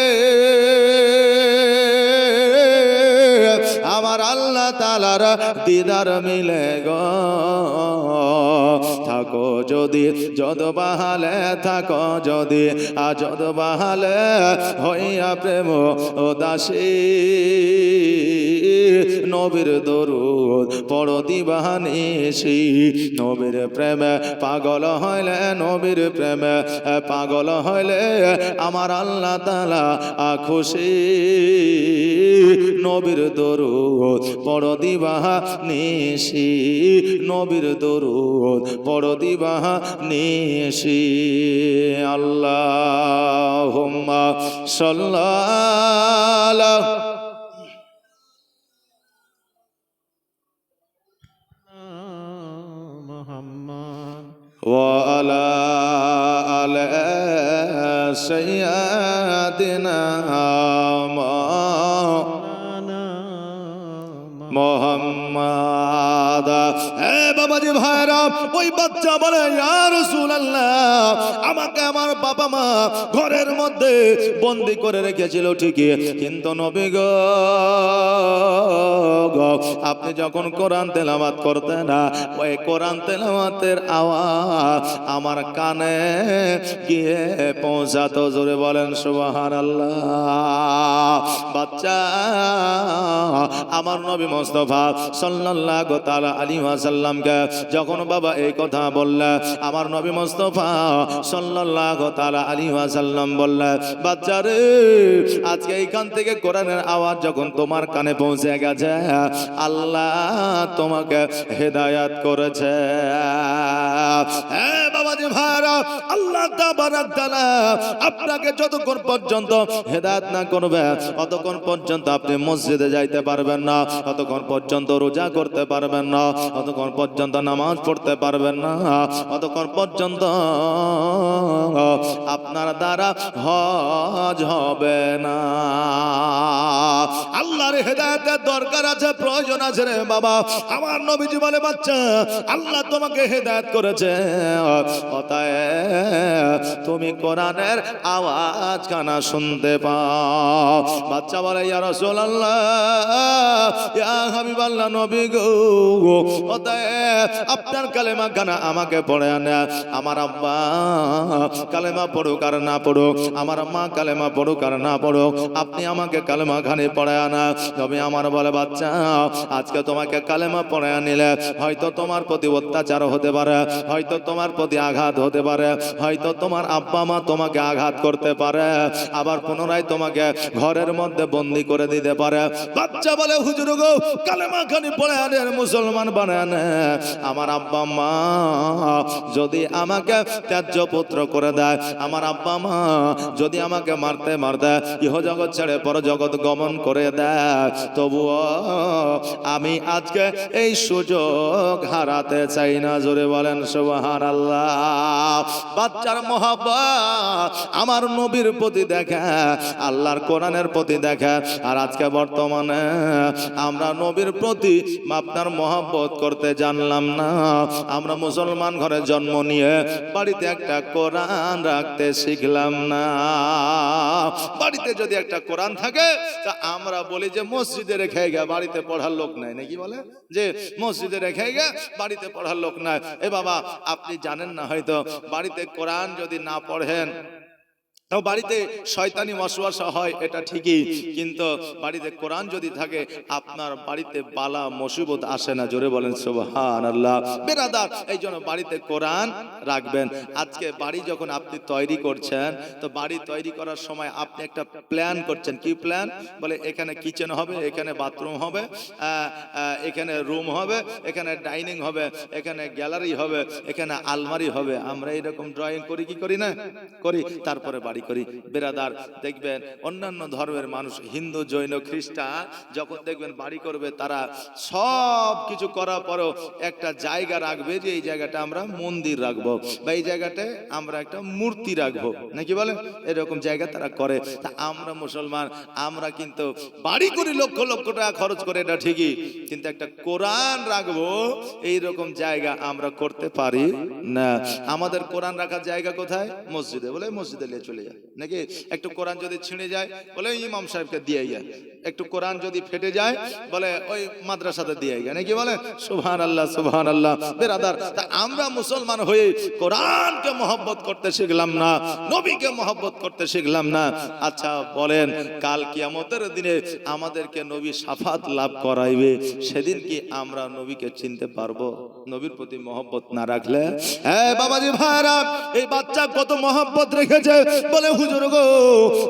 আমার আল্লাহ তাআলার দিদার মিলে গো। থাকো যদি যদ বাহালে, থাকো যদি যদ বাহালে, হইয়া প্রেম ও দাসী। নবীর দরুদ পড়ো দিবানিশি, নবীর প্রেমে পাগল হইলে, নবীর প্রেমে পাগল হইলে আমার আল্লাহ তাআলা খুশি। নবীর দরুদ পড়ো দিবানিশি, নবীর দরুদ পড়ো দিবানিশি। আল্লাহুম্মা সাল্লাল্লাহু মুহাম্মদ ওয়া আলা আলি সাইয়্যিদিনা মোহাম্মদ। এ বাবাজি ভাইরা, ওই বাচ্চা বলে, ইয়া রাসূলুল্লাহ, আমাকে আমার বাবা মা ঘরের মধ্যে বন্দি করে রেখেছিল ঠিকই, কিন্তু নবী গো, গো আপনি যখন কোরআন তেলাওয়াত করতেন না ওই কোরআন তেলাওয়াতের আওয়াজ আমার কানে গিয়ে পৌঁছাতো। জোরে বলেন সুবহানাল্লাহ। বাচ্চা আমার নবী মুস্তাফা সাল্লাল্লাহু তাআলা আলাইহি ওয়াসাল্লামকে যখন বাবা এই কথা বললে আমার নবী মুস্তাফা সাল্লাল্লাহু তাআলা আলাইহি ওয়াসাল্লাম বললে বাচ্চারে আজকে এইখান থেকে কোরআনের আওয়াজ যখন তোমার কানে পৌঁছে গেছে আল্লাহ তোমাকে হেদায়েত করেছে। হ্যাঁ বাবাজি ভাইরা, আল্লাহ তাবারাক তাআলা আপনাকে যতক্ষণ পর্যন্ত হেদায়েত না করবে ততক্ষণ পর্যন্ত আপনি মসজিদে যাইতে পারবেন না, ততক্ষণ পর্যন্ত রোজা করতে পারবেন না, ততক্ষণ পর্যন্ত নামাজ পড়তে পারবেন না, ততক্ষণ পর্যন্ত আপনার দ্বারা হজ হবে না। আল্লাহর হেদায়েতের দরকার আছে, প্রয়োজন আছে রে বাবা। আমার নবীজি বলে বাচ্চা আল্লাহ তোমাকে হেদায়েত করেছে, অতএব তুমি কোরআনের আওয়াজ কানা শুনতে পাও। বাচ্চা বলে ইয়া রাসূলুল্লাহ ইয়া হাবিবাল্লাহ নবী গো, অতএব আপনার কালেমা কানা আমাকে পড়ে আনে। আমার আব্বা কালেমা পড়ুক আর না পড়ুক, আমার মা কালেমা পড়ুক আর না পড়ুক, আপনি আমাকে কালেমা খানি পড়ে আনা। তবে আমার বলে বাচ্চা আজকে তোমাকে কালেমা পড়ে আনিলে হয়তো তোমার প্রতি অত্যাচার হতে পারে, হয়তো তোমার প্রতি আঘাত হতে পারে, হয়তো তোমার আব্বা মা তোমাকে আঘাত করতে পারে, আবার পুনরায় তোমাকে ঘরের মধ্যে বন্দি করে দিতে পারে। বাচ্চা বলে হুজুর গো কালেমা খানি পড়ে আনে মুসলমান বানায় না, আমার আব্বা মা যদি আমাকে ত্যায্য পুত্র করে দেয়, আমার আব্বা মা যদি আমাকে মারতে মারতে ইহ জগৎ ছেড়ে পর জগৎ গমন করে দেয়, তবুও আমি আজকে এই সুযোগ হারাতে চাই না। জোরে বলেন সুবহানাল্লাহ। বাচ্চার মহব্বত আমার নবীর প্রতি দেখা, আল্লাহর কোরআনের প্রতি দেখা। আর আজকে বর্তমানে আমরা নবীর প্রতি আপনার মহব্বত করতে জানলাম না। আমরা মুসলমান ঘরে জন্ম নিয়ে বাড়িতে একটা কোরআন রাখতে শিখলাম না। বাড়িতে যদি একটা কোরআন থাকে তা আমরা বলি যে মসজিদে রেখে গে, বাড়িতে পড়ার লোক নাই, নাকি বলে যে মসজিদে রেখে গে বাড়িতে পড়ার লোক নাই। এ বাবা আপনি জানেন না হয়তো বাড়িতে কোরআন যদি না পড়েন তো বাড়িতে শয়তানি ওয়াসওয়াসা হয়, এটা ঠিকই, কিন্তু বাড়িতে কোরআন যদি থাকে আপনার বাড়িতে বালা মুসিবত আসে না। জোরে বলেন সুবহানাল্লাহ। বেরাদার এই জন্য বাড়িতে কোরআন রাখবেন। আজকে বাড়ি যখন আপনি তৈরি করছেন তো বাড়ি তৈরি করার সময় আপনি একটা প্ল্যান করছেন। কি প্ল্যান? বলে এখানে কিচেন হবে, এখানে বাথরুম হবে, এখানে রুম হবে, এখানে ডাইনিং হবে, এখানে গ্যালারি হবে, এখানে আলমারি হবে। আমরা এরকম ড্রয়িং করি কি করি না? করি। তারপরে বাড়ি করি। বেরাদার দেখবেন অন্যান্য ধর্মের মানুষ হিন্দু জৈন খ্রিস্টান যখন দেখবেন বাড়ি করবে তারা সব কিছু করার পরও একটা জায়গা রাখবে যে এই জায়গাটা আমরা মন্দির রাখবো বা এই জায়গাটায় আমরা একটা মূর্তি রাখবো, নাকি বলেন? এরকম জায়গা তারা করে। তা আমরা মুসলমান আমরা কিন্তু বাড়ি করি লক্ষ লক্ষ টাকা খরচ করে, এটা ঠিকই, কিন্তু একটা কোরআন রাখবো এইরকম জায়গা আমরা করতে পারি না। আমাদের কোরআন রাখার জায়গা কোথায়? মসজিদে। বলে মসজিদে নিয়ে চলে যায়, নাকি? একটু কোরআন যদি ছিঁড়ে যায় বলে ইমাম সাহেবকে দিয়ে যায়, একটু কোরআন যদি ফেটে যায় বলে ওই মাদ্রাসাতে দিয়ে যায়, নাকি বলে? সুবহানাল্লাহ সুবহানাল্লাহ। বেরাদার তা আমরা মুসলমান হয়ে কোরআনকে মহব্বত করতে শিখলাম না, নবীকে মহব্বত করতে শিখলাম না। আচ্ছা বলেন কাল কিয়ামতের দিনে আমাদেরকে নবী শাফাত লাভ করাইবে, সেদিন কি আমরা নবীকে চিনতে পারবো নবীর প্রতি মহব্বত না রাখলে? হ্যাঁ বাবাজি ভাইরা, এই বাচ্চা কত মহব্বত রেখেছে। বলে হুজুর গো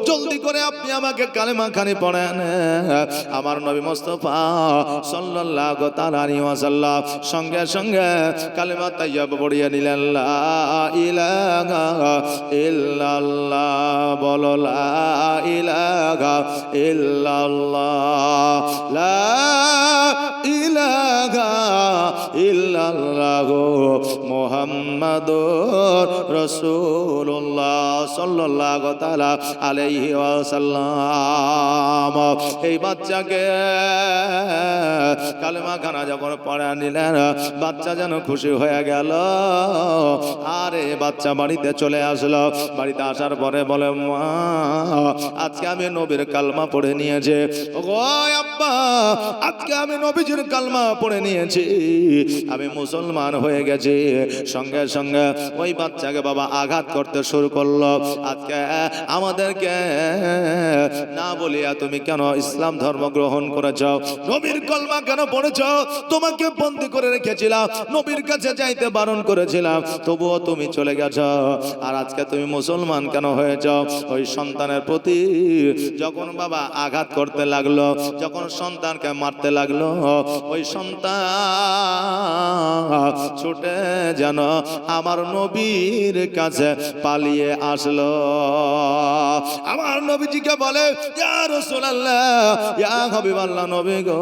জলদি করে আপনি আমাকে কালেমা খানি পড়েন। আমার নবী মুস্তাফা সাল্লাল্লাহু তাআলা আলাইহি ওয়াসাল্লাম সঙ্গে সঙ্গে কালেমা তাইয়্যিবা পড়িয়ে নিলেন। লা ইলাহা ইল্লাল্লাহ, বলো লা ইলাহা ইল্লাল্লাহ, লা ইলাহা ইল্লাল্লাহ। ইল্লাল্লাহু মুহাম্মাদুর রাসূলুল্লাহ সাল্লাল্লাহু তাআলা আলাইহি ওয়াসাল্লাম। এই বাচ্চাকে কালেমা খানা যখন পড়া নিলেন, বাচ্চা যেন খুশি হয়ে গেল। আরে বাচ্চা বাড়িতে চলে আসলো। বাড়িতে আসার পরে বলে, মা আজকে আমি নবীর কালমা পড়ে নিয়েছি। ওগো আব্বা, আজকে আমি নবীজির কালমা পড়ে নিয়েছি, আমি মুসলমান হয়ে গেছি। সঙ্গে সঙ্গে ওই বাচ্চাকে বাবা আঘাত করতে শুরু করলো। আজকে আমাদেরকে না বলিয়া তুমি কেন ইসলাম ধর্ম গ্রহণ করেছ? নবীর কালমা কেন পড়েছ? তোমাকে বন্দী করে রেখেছিলাম, নবীর কাছে যাইতে বারণ করেছিলাম, তবুও তুমি চলে গেছ। আর আজকে তুমি মুসলমান কেন হয়েছ? ওই সন্তানের প্রতি যখন বাবা আঘাত করতে লাগলো, যখন সন্তানকে মারতে লাগলো, ওই সন্তান ছুটে যেন আমার নবীর কাছে পালিয়ে আসলো। আমার নবীজিকে বলে, ইয়া রাসূলুল্লাহ, ইয়া হাবিবাল্লাহ, নবী গো,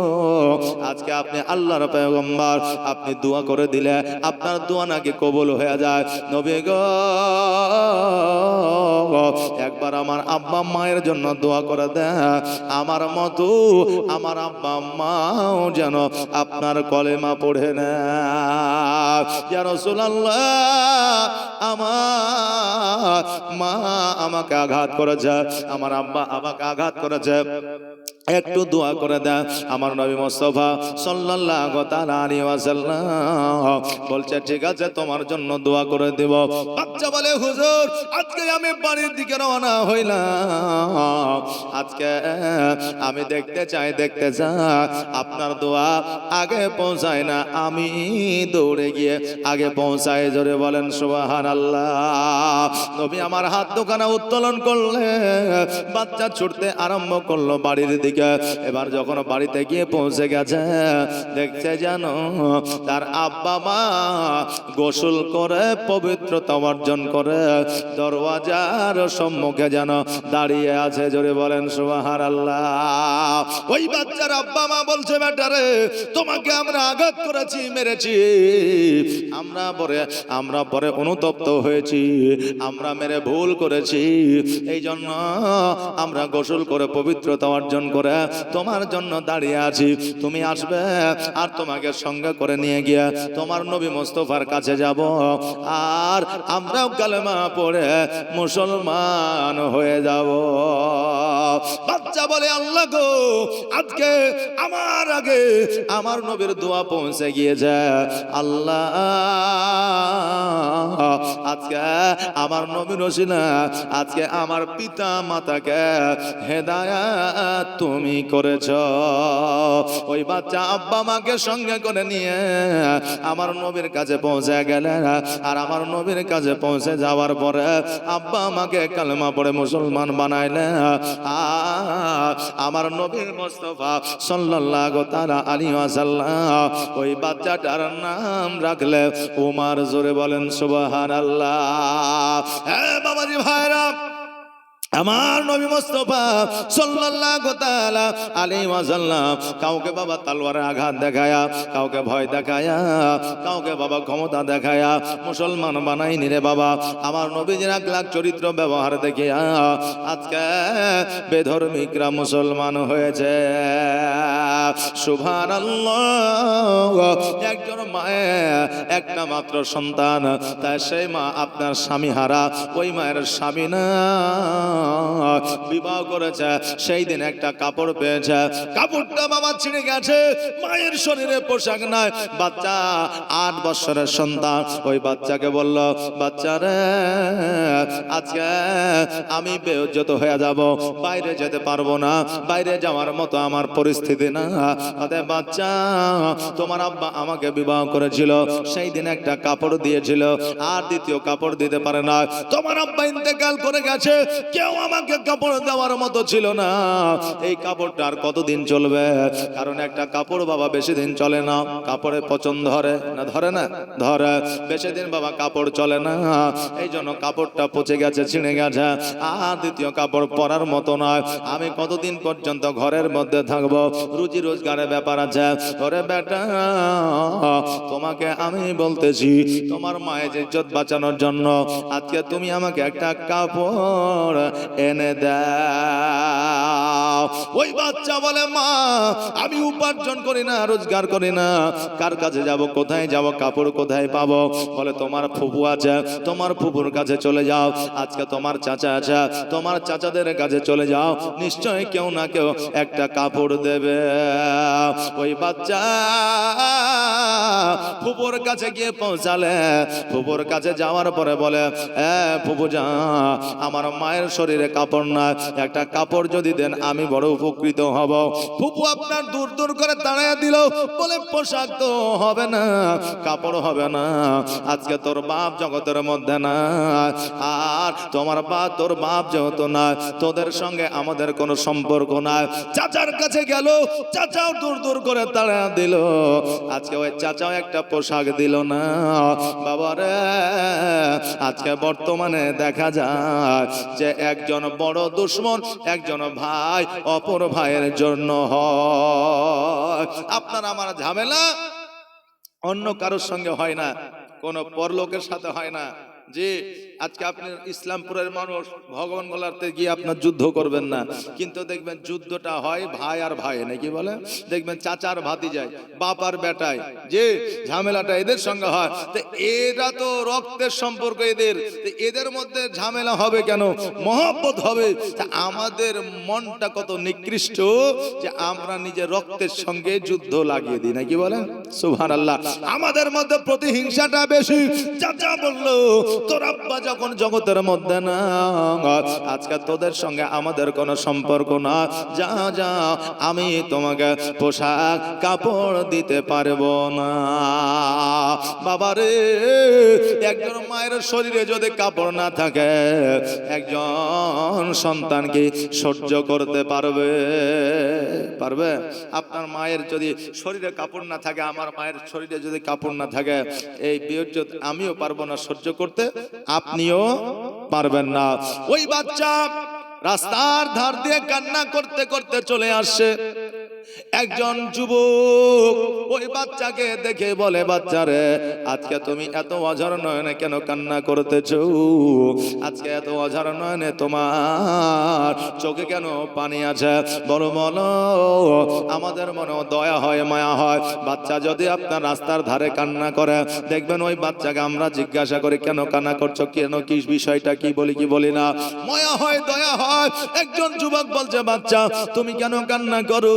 আজকে আপনি আল্লাহর পয়গম্বর, আপনি দোয়া করে দিলে আপনার দোয়া নাকি কবুল হয়ে যায়। নবী গো, একবার আমার আব্বা মায়ের জন্য দোয়া করে দেন, আমার মতো আমার আব্বা মাও যেন আপনার কলেমা পড়ে না। ইয়া রাসূলুল্লাহ, আমার মা আমাকে আঘাত করেছে, আমার আব্বা আমাকে আঘাত করেছে, একটু দোয়া করে দেন। আমার নবী মুস্তাফা সাল্লাল্লাহু তাআলা আলাইহি ওয়াসাল্লাম বলছে, ঠিক আছে, তোমার জন্য দোয়া করে দেব। বাচ্চা বলে, হুজুর আজকে আমি বাড়ির দিকে রওনা হইলাম, আজকে আমি দেখতে চাই আপনার দোয়া আগে পৌঁছায় না, আমি দৌড়ে গিয়ে আগে পৌঁছায়। জোরে বলেন সুবহানাল্লাহ। নবী আমার হাত দুখানা উত্তোলন করলে বাচ্চা ছুটতে আরম্ভ করলো বাড়ির দিকে। এবার যখন বাড়িতে গিয়ে পৌঁছে গেছে, দেখছে যেন তার আব্বা মা গোসল করে পবিত্রতা অর্জন করে দরওয়াজার সম্মুখে যেন দাঁড়িয়ে আছে। জোরে বলেন সুবহানাল্লাহ। ওই বাচ্চার আব্বা মা বলছে, বেটারে তোমাকে আমরা আঘাত করেছি, মেরেছি, আমরা পরে অনুতপ্ত হয়েছি, আমরা মেরে ভুল করেছি, এই জন্য আমরা গোসল করে পবিত্রতা অর্জন করে তোমার জন্য দাঁড়িয়ে আছি। তুমি আসবে আর তোমাকে সঙ্গে করে নিয়ে গিয়ে তোমার নবী মুস্তাফার কাছে যাব, আর আমরাও কালেমা পড়ে মুসলমান হয়ে যাব। বাচ্চা বলে, আল্লাহ গো, আজকে আমার আগে আমার নবীর দোয়া পৌঁছে গিয়েছে। আল্লাহ, আজকে আমার নবীর ওসিলা আজকে আমার পিতা মাতাকে হেদায়েত তুমি করেছ। ওই বাচ্চা আব্বা মাকে সঙ্গে করে নিয়ে আমার নবীর কাছে পৌঁছে গেলেন। আর আমার নবীর কাছে পৌঁছে যাওয়ার পরে আব্বা মাকে কালেমা পড়ে মুসলমান বানাইলেন। আর আমার নবী মুস্তাফা সাল্লাল্লাহু তাআলা আলাইহি ওয়াসাল্লাম ওই বাচ্চাটার নাম রাখলে উমার। জোরে বলেন সুবহানাল্লাহ। হ্যাঁ বাবাজি ভাইরা, আমার নবী মুস্তাফা সাল্লাল্লাহু তাআলা আলাইহি ওয়াসাল্লাম কাউকে বাবা তলোয়ারের আঘাত দেখায়া, কাউকে ভয় দেখায়া, কাউকে বাবা ক্ষমতা দেখায়া মুসলমান বানাইনি রে বাবা। আমার নবীজির আখলাক চরিত্র ব্যবহার দেখিয়া আজকে বেধর্মিকরা মুসলমান হয়েছে। সুবহানাল্লাহ। একজন মায়ের একটা মাত্র সন্তান, তাই সেই মা আপনার স্বামী হারা, ওই মায়ের স্বামী না বিবাহ করেছে, সেই দিন একটা কাপড় পেয়েছে, কাপড়টা বাবা ছিঁড়ে গেছে, মায়ের শরীরে পোশাক নাই। বাচ্চা 8 বছরের সন্তান, ওই বাচ্চাকে বলল, বাচ্চারে আজকে আমি বেইজ্জত হয়ে যাব, বাইরে যেতে পারবো না, বাইরে যাওয়ার মতো আমার পরিস্থিতি না। অতএব বাচ্চা, তোমার আব্বা আমাকে বিবাহ করেছিল, সেই দিন একটা কাপড় দিয়েছিল, আর দ্বিতীয় কাপড় দিতে পারে না। তোমার আব্বা ইন্তেকাল করে গেছে, কেউ কেউ আমাকে কাপড় দেওয়ার মতো ছিল না। এই কাপড়টা আর কতদিন চলবে? কারণ একটা কাপড় বাবা বেশি দিন চলে না। কাপড়ে পচন ধরে না, ধরে না? ধরে। বেশি দিন বাবা কাপড় চলে না, এই জন্য কাপড়টা পচে গেছে, ছিঁড়ে গেছে, আর দ্বিতীয় কাপড় পরার মতো নয়। আমি কতদিন পর্যন্ত ঘরের মধ্যে থাকবো? রুজি রোজগারের ব্যাপার আছে। ওরে বেটা, তোমাকে আমি বলতেছি, তোমার মায়ের ইজ্জত বাঁচানোর জন্য আজকে তুমি আমাকে একটা কাপড় এনে দাও। ওই বাচ্চা বলে, মা আমি উপার্জন করি না, রোজগার করি না, কার কাছে যাব, কোথায় যাব, কাপড় কোথায় পাবো? বলে তোমার ফুফু আছে, তোমার ফুফুর কাছে চলে যাও। আজকে তোমার চাচা আছে, তোমার চাচাদের কাছে চলে যাও, নিশ্চয় কেউ না কেউ একটা কাপড় দেবে। ওই বাচ্চা ফুফুর কাছে গিয়ে পৌঁছালে, ফুফুর কাছে যাওয়ার পরে বলে, ফুফু যা, আমার মায়ের শরীরে কাপড় না, একটা কাপড় যদি দেন আমি বড় উপকৃত হব। ফুফু আপনার দূর দূর করে দাঁড়ায় দিল, বলে পোশাক তো হবে না, কাপড় হবে না, আজকে তোর বাপ জগতের মধ্যে না, আর তোমার বাপ, তোর বাপ যেহেতু না, তোদের সঙ্গে আমাদের কোনো সম্পর্ক নাই। চাচার কাছে গেল, চাচাও দূর দূর করে দাঁড়ায় দিল, আজকে ওই চাচাও একটা পোশাক দিল না। বাবারে, আজকে বর্তমানে দেখা যায় যে একজন বড় দুশ্মন একজন ভাই অপর ভাইয়ের জন্য হয়। আপনার আমার ঝামেলা অন্য কারোর সঙ্গে হয় না, কোন পরলোকের সাথে হয় না। যে আজকে আপনি ইসলামপুরের মানুষ, ভগবান গলাতে গিয়ে আপনার যুদ্ধ করবেন না, কিন্তু দেখবেন যুদ্ধটা হয় ভাই আর ভাই, নাকি বলে? দেখবেন চাচার ভাতিজায়, বাপ আর বেটায়, যে ঝামেলাটা এদের সঙ্গে হয়। তো এরা তো রক্তের সম্পর্ক এদের, এদের মধ্যে ঝামেলা হবে কেন? মহব্বত হবে। আমাদের মনটা কত নিকৃষ্ট যে আমরা নিজের রক্তের সঙ্গে যুদ্ধ লাগিয়ে দিই, নাকি বলে? সুবহানাল্লাহ। আমাদের মধ্যে প্রতিহিংসাটা বেশি। চাচা বললো, তোর আব্বা যখন জগতের মধ্যে না, আজকে তোদের সঙ্গে আমাদের কোনো সম্পর্ক না, যা যা, আমি তোমাকে পোশাক কাপড় দিতে পারবো না। বাবারে, একজন মায়ের শরীরে যদি কাপড় না থাকে, একজন সন্তান কি সহ্য করতে পারবে? পারবে? আপনার মায়ের যদি শরীরে কাপড় না থাকে, আমার মায়ের শরীরে যদি কাপড় না থাকে, এই বিয়োজ্জত আমিও পারবো না সহ্য করতে, আপনিও পারবেন না। ওই বাচ্চা রাস্তার ধার দিয়ে কান্না করতে করতে চলে আসছে। একজন যুবক ওই বাচ্চাকে দেখে বলে, বাচ্চারে, আজকে তুমি এত অঝর নয়নে কেন কান্না করতেছ? আজকে এত অঝর নয়নে তোমার চোখে কেন পানি আছে? বড় বলো, আমাদের মনে দয়া হয়, মায়া হয়। বাচ্চা যদি আপনার রাস্তার ধারে কান্না করে, দেখবেন ওই বাচ্চাকে আমরা জিজ্ঞাসা করি, কেন কান্না করছো, কেন, কি বিষয়টা, কি বলি কি বলি না, মায়া হয়, দয়া হয়। একজন যুবক বলছে, বাচ্চা তুমি কেন কান্না করো?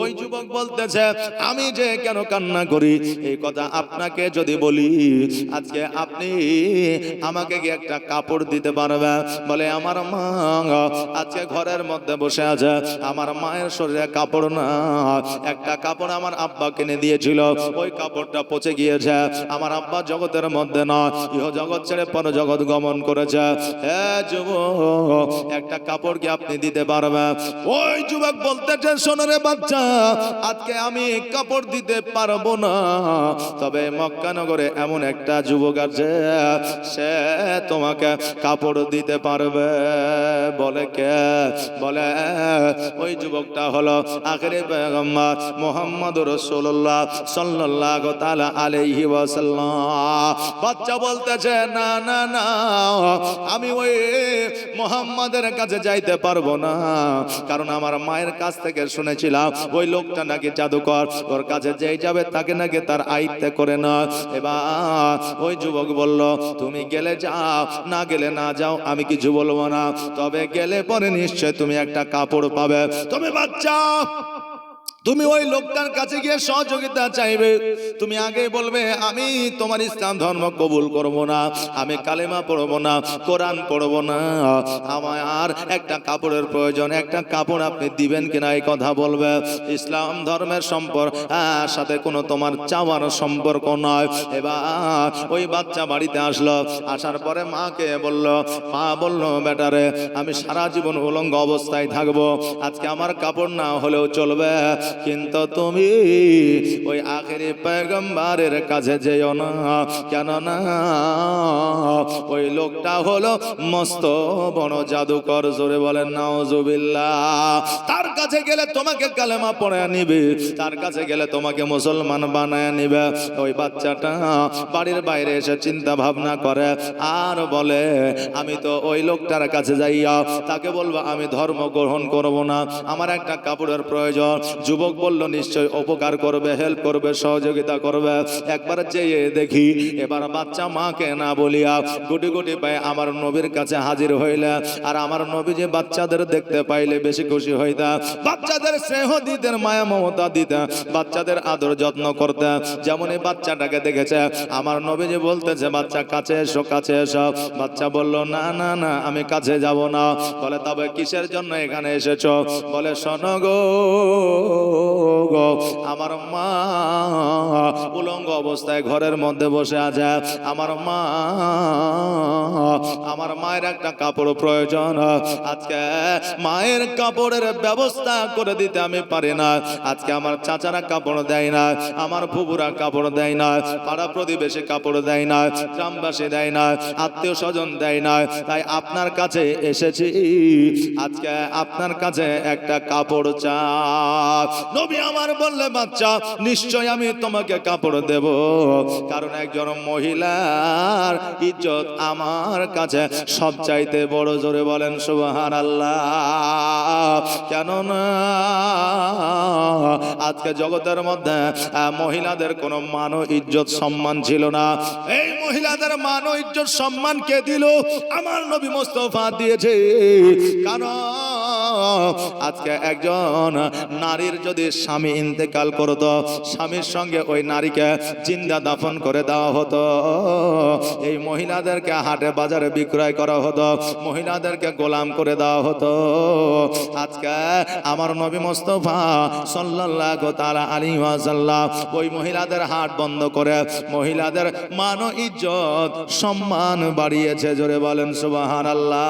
ওই যুবক বলতেছে, আমি যে কেন কান্না করি এই কথা আপনাকে যদি বলি, আজকে আপনি আমাকে কি একটা কাপড় দিতে পারবে? বলে, আমার মা আজকে ঘরের মধ্যে বসে আছে, আমার মায়ের শরীরে কাপড় না, একটা কাপড় আমার আব্বা কিনে দিয়েছিল, ওই কাপড়টা পচে গিয়েছে, আমার আব্বা জগতের মধ্যে না, ইহ জগৎ ছেড়ে পর জগৎ গমন করেছে। হ্যাঁ যুবক, একটা কাপড় কি আপনি দিতে পারবেন? ওই যুবক বলতেছে, শোনো রে বাচ্চা, আজকে আমি কাপড় দিতে পারবো না, তবে মক্কা নগরে এমন একটা যুবক আছে, সে তোমাকে কাপড় দিতে পারবে। বলে কে? বলে ওই যুবকটা হলো আখিরি পয়গম্বর মুহাম্মদুর রাসূলুল্লাহ সাল্লাল্লাহু তাআলা আলাইহি ওয়াসাল্লাম। বাচ্চা বলতেছে, না না না, আমি ওই মুহাম্মাদের কাছে যাইতে পারবো না, কারণ আমার মায়ের কাছ থেকে শুনেছিলাম ওই লোকটা নাকি জাদুকর, ওর কাছে যেই যাবে তাকে নাকি তার আয়ত্তে করে না। এবার ওই যুবক বলল, তুমি গেলে যাও, না গেলে না যাও, আমি কিছু বলবো না, তবে গেলে পরে নিশ্চয় তুমি একটা কাপড় পাবে। তবে বাচ্চা তুমি ওই লোকটার কাছে গিয়ে সহযোগিতা চাইবে, তুমি আগে বলবে আমি তোমার ইসলাম ধর্ম কবুল করব না, আমি কালেমা পড়ব না, কোরআন পড়ব না, আমার একটা কাপড়ের প্রয়োজন, একটা কাপড় আপনি দিবেন কিনা এই কথা বলবে। ইসলাম ধর্মের সাথে কোনো তোমার চাওয়ার সম্পর্ক নয়। এবার ওই বাচ্চা বাড়িতে আসলো, আসার পরে মাকে বলল, মা বলল বেটারে আমি সারা জীবন উলঙ্গ অবস্থায় থাকবো, আজকে আমার কাপড় না হলেও চলবে, কিন্তু তুমি ওই আখেরি পয়গম্বরের কাছে যেও না, কেন না ওই লোকটা হলো মস্ত বড় জাদুকর। জোরে বলেন নাউজুবিল্লাহ। তার কাছে গেলে তোমাকে কালেমা পড়ে নিবে, তার কাছে গেলে তোমাকে মুসলমান বানায় নিবে। ওই বাচ্চাটা বাড়ির বাইরে এসে চিন্তা ভাবনা করে আর বলে আমি তো ওই লোকটার কাছে যাইয়া তাকে বলবো আমি ধর্ম গ্রহণ করব না, আমার একটা কাপড়ের প্রয়োজন। যুবক বলল নিশ্চয় উপকার করবে, হেল্প করবে, সহযোগিতা করবে। একবার যেয়ে দেখি, এবার বাচ্চা মাকে না বলিয়া গুটি গুটি পায়ে আমার নবীর কাছে হাজির হইলে, আর আমার নবী যে বাচ্চাদের দেখতে পাইলে বেশি খুশি হইতা, বাচ্চাদের স্নেহ দিতেন, মায়া মমতা দিতেন, বাচ্চাদের আদর যত্ন করতে। যেমন এই বাচ্চাটাকে দেখেছে, আমার নবী যে বলতেছে বাচ্চা কাছে এসো, কাছে এসো। বাচ্চা বলল না না না আমি কাছে যাব না। বলে তবে কিসের জন্য এখানে এসেছো? বলে শোনো গো, আমার মা উলঙ্গ অবস্থায় ঘরের মধ্যে বসে আছে, আমার মা, আমার মায়ের একটা কাপড় প্রয়োজন, আজকে মায়ের কাপড়ের ব্যবস্থা করে দিতে আমি পারি না। আজকে আমার চাচারা কাপড় দেয় না, আমার ফুপুরা কাপড় দেয় না, পাড়া প্রতিবেশী কাপড় দেয় না, গ্রামবাসী দেয় না, আত্মীয় স্বজন দেয় না, তাই আপনার কাছে এসেছি, আজকে আপনার কাছে একটা কাপড় চাই। নবী আমার বললে বাচ্চা নিশ্চয় আমি তোমাকে কাপড় দেব, কারণ একজন মহিলার ইজ্জত আমার কাছে সবচাইতে বড়। জোরে বলেন সুবহানাল্লাহ। কেননা আজকে জগতের মধ্যে মহিলাদের কোনো মান ও ইজ্জত সম্মান ছিল না। এই মহিলাদের মান ও ইজ্জত সম্মান কে দিল? আমার নবী মুস্তাফা দিয়েছে। কারণ আজকে একজন নারীর যদি স্বামী ইন্তেকাল করতো, স্বামীর সঙ্গে ওই নারীকে জিন্দা দাফন করে দেওয়া হতো, এই মহিলাদেরকে হাটে বাজারে বিক্রয় করা হতো, মহিলাদেরকে গোলাম করে দেওয়া হতো। আজকে আমার নবী মুস্তাফা সাল্লাল্লাহু তাআলা আলাইহি ওয়াসাল্লাম ওই মহিলাদের হাট বন্ধ করে মহিলাদের মান ও ইজ্জত সম্মান বাড়িয়েছে। জোরে বলেন সুবহানাল্লাহ।